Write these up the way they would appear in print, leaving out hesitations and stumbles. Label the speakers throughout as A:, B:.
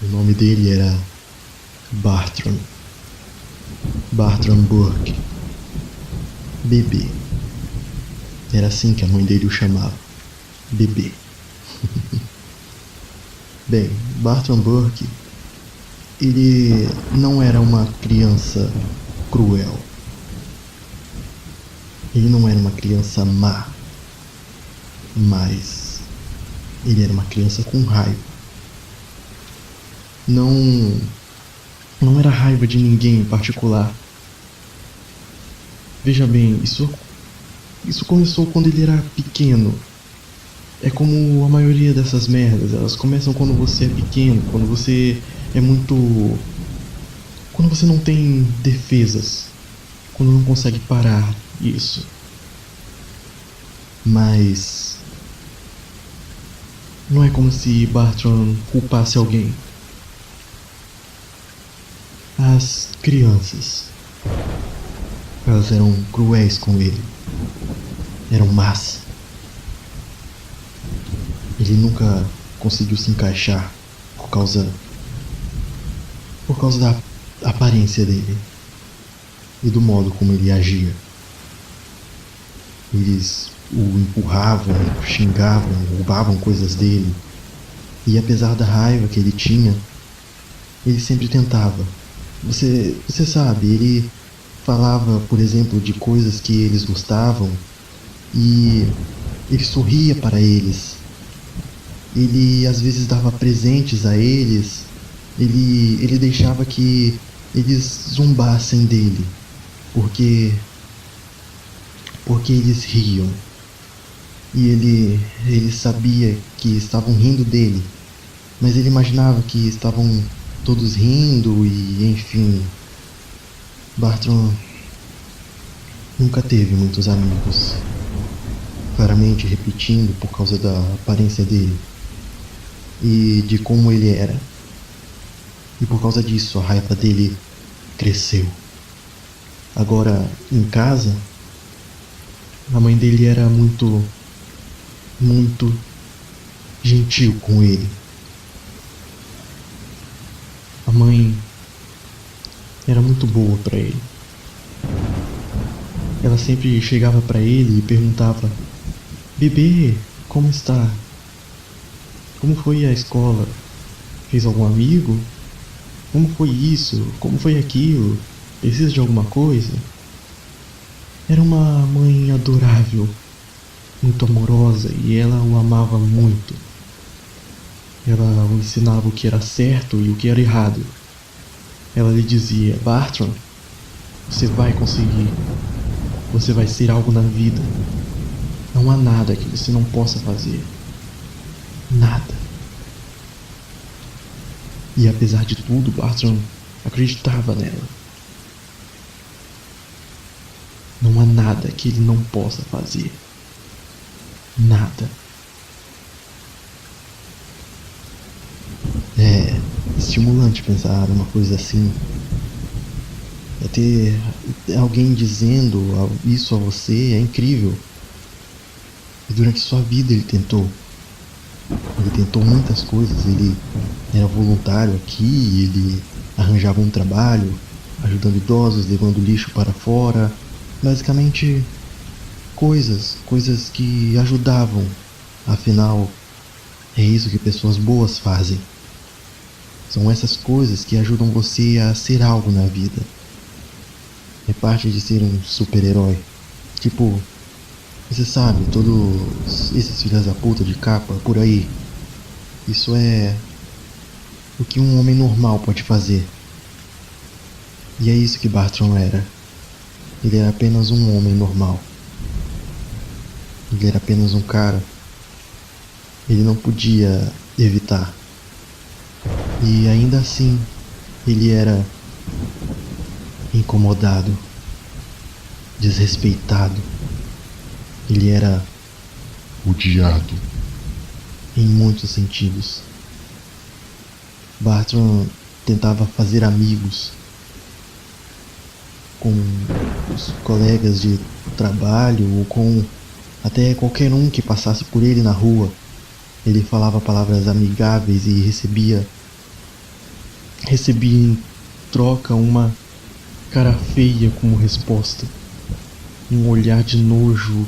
A: O nome dele era Bartram. Bartram Burke. Bebê. Era assim que a mãe dele o chamava. Bebê. Bem, Bartram Burke, ele não era uma criança cruel. Ele não era uma criança má. Mas ele era uma criança com raiva. Não era raiva de ninguém em particular. Veja bem, isso começou quando ele era pequeno. É como a maioria dessas merdas, elas começam quando você é pequeno, quando você é muito... quando você não tem defesas, quando não consegue parar isso. Mas... não é como se Bartram culpasse alguém. As crianças, elas eram cruéis com ele. Eram más. Ele nunca conseguiu se encaixar por causa da aparência dele e do modo como ele agia. Eles o empurravam, xingavam, roubavam coisas dele. E apesar da raiva que ele tinha, ele sempre tentava. Você sabe, ele falava, por exemplo, de coisas que eles gostavam e ele sorria para eles. Ele às vezes dava presentes a eles. Ele deixava que eles zombassem dele, porque eles riam. E ele sabia que estavam rindo dele, mas ele imaginava que estavam todos rindo e, enfim. Bartram nunca teve muitos amigos, claramente repetindo por causa da aparência dele e de como ele era. E por causa disso a raiva dele cresceu. Agora, em casa, a mãe dele era muito gentil com ele. A mãe era muito boa para ele. Ela sempre chegava para ele e perguntava: bebê, como está? Como foi a escola? Fez algum amigo? Como foi isso? Como foi aquilo? Precisa de alguma coisa? Era uma mãe adorável, muito amorosa, e ela o amava muito. Ela o ensinava o que era certo e o que era errado. Ela lhe dizia: Bartram, você vai conseguir. Você vai ser algo na vida. Não há nada que você não possa fazer. Nada. E apesar de tudo, Bartram acreditava nela. Não há nada que ele não possa fazer. Nada. É estimulante pensar numa coisa assim. É ter alguém dizendo isso a você é incrível. E durante sua vida ele tentou. Ele tentou muitas coisas. Ele era voluntário aqui, ele arranjava um trabalho, ajudando idosos, levando lixo para fora. Basicamente, coisas que ajudavam. Afinal, é isso que pessoas boas fazem. São essas coisas que ajudam você a ser algo na vida. É parte de ser um super-herói. Tipo, você sabe, todos esses filhas da puta de capa por aí. Isso é o que um homem normal pode fazer. E é isso que Bartram era. Ele era apenas um homem normal. Ele era apenas um cara. Ele não podia evitar. E ainda assim, ele era incomodado, desrespeitado. Ele era odiado em muitos sentidos. Bartram tentava fazer amigos com os colegas de trabalho ou com até qualquer um que passasse por ele na rua. Ele falava palavras amigáveis e recebia recebi em troca uma cara feia como resposta, um olhar de nojo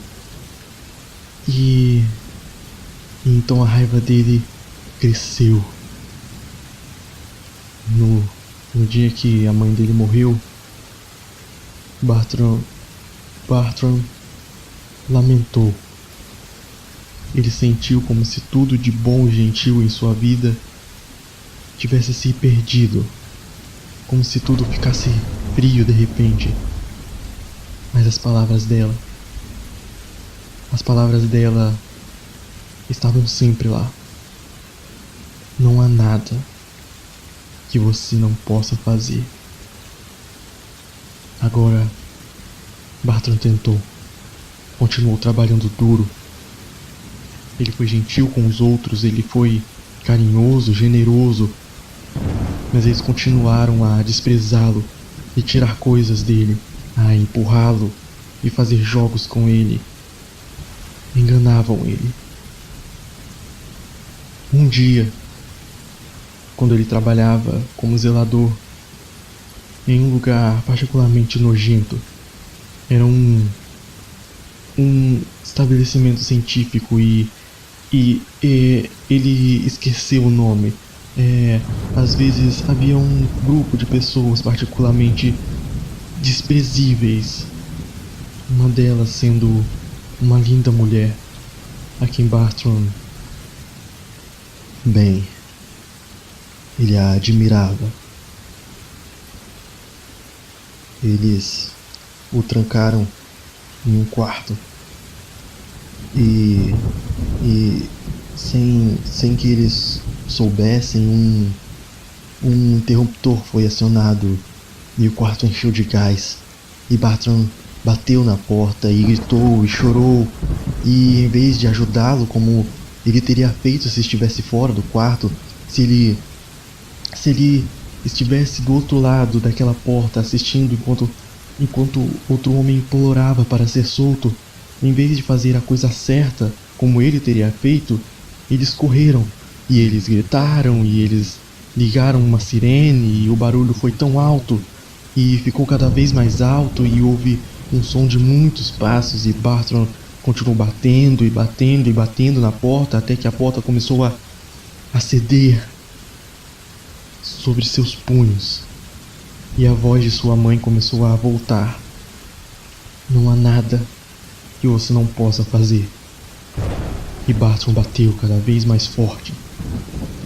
A: e então a raiva dele cresceu. No dia que a mãe dele morreu, Bartram lamentou. Ele sentiu como se tudo de bom e gentil em sua vida tivesse se perdido, como se tudo ficasse frio de repente. Mas as palavras dela estavam sempre lá. Não há nada que você não possa fazer. Agora, Bartram tentou. Continuou trabalhando duro. Ele foi gentil com os outros, ele foi carinhoso, generoso. Mas eles continuaram a desprezá-lo e tirar coisas dele, a empurrá-lo e fazer jogos com ele. Enganavam ele. Um dia, quando ele trabalhava como zelador em um lugar particularmente nojento, era um estabelecimento científico e ele esqueceu o nome. Às vezes havia um grupo de pessoas particularmente desprezíveis, uma delas sendo uma linda mulher, a quem Bartram, bem, ele a admirava. Eles o trancaram em um quarto e sem que eles soubessem, um interruptor foi acionado e o quarto encheu de gás. E Bartram bateu na porta e gritou e chorou, e em vez de ajudá-lo como ele teria feito se estivesse fora do quarto, se ele estivesse do outro lado daquela porta assistindo enquanto outro homem implorava para ser solto, em vez de fazer a coisa certa como ele teria feito, eles correram e eles gritaram e eles ligaram uma sirene, e o barulho foi tão alto e ficou cada vez mais alto e houve um som de muitos passos, e Bartram continuou batendo e batendo e batendo na porta até que a porta começou a ceder sobre seus punhos, e a voz de sua mãe começou a voltar. Não há nada que você não possa fazer. E Bartram bateu cada vez mais forte,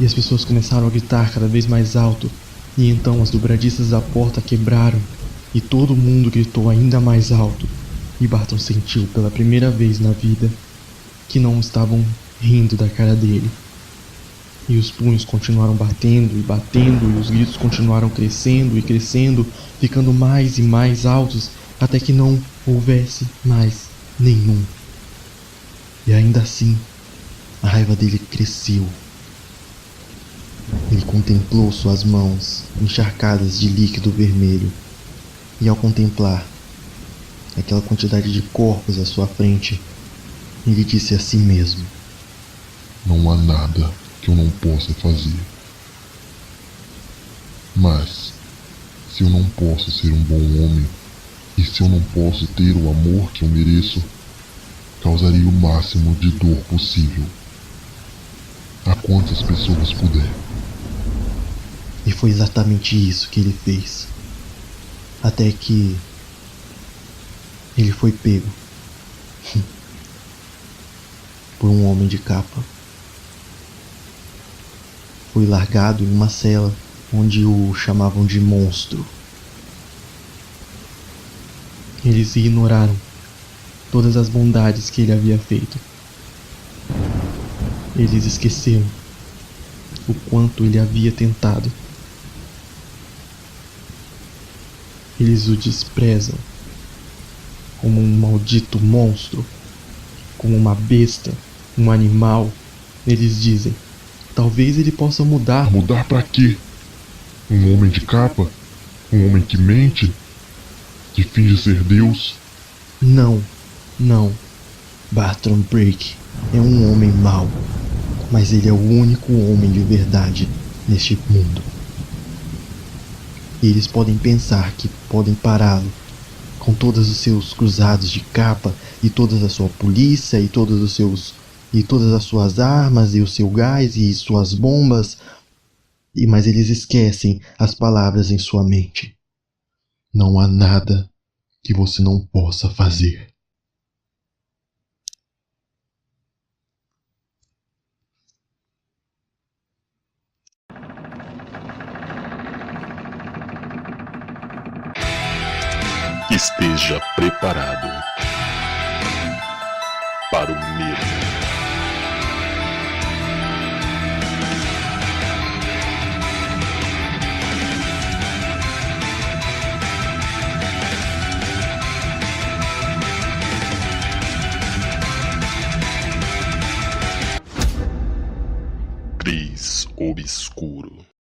A: e as pessoas começaram a gritar cada vez mais alto, e então as dobradiças da porta quebraram, e todo mundo gritou ainda mais alto, e Bartram sentiu pela primeira vez na vida que não estavam rindo da cara dele. E os punhos continuaram batendo e batendo, e os gritos continuaram crescendo e crescendo, ficando mais e mais altos, até que não houvesse mais nenhum. E ainda assim, a raiva dele cresceu. Ele contemplou suas mãos encharcadas de líquido vermelho, e ao contemplar aquela quantidade de corpos à sua frente, ele disse a si mesmo:
B: não há nada que eu não possa fazer. Mas, se eu não posso ser um bom homem, e se eu não posso ter o amor que eu mereço, causarei o máximo de dor possível a quantas pessoas puder.
A: E foi exatamente isso que ele fez. Até que ele foi pego por um homem de capa. Foi largado em uma cela onde o chamavam de monstro. Eles ignoraram todas as bondades que ele havia feito. Eles esqueceram o quanto ele havia tentado. Eles o desprezam como um maldito monstro, como uma besta, um animal. Eles dizem: talvez ele possa mudar.
B: Mudar pra quê? Um homem de capa? Um homem que mente? Que finge ser Deus?
A: Não. Bartram Break é um homem mau, mas ele é o único homem de verdade neste mundo. Eles podem pensar que podem pará-lo com todos os seus cruzados de capa e toda a sua polícia e todas as suas armas e o seu gás e suas bombas, mas eles esquecem as palavras em sua mente. Não há nada que você não possa fazer.
C: Esteja preparado para o medo. Cris obscuro.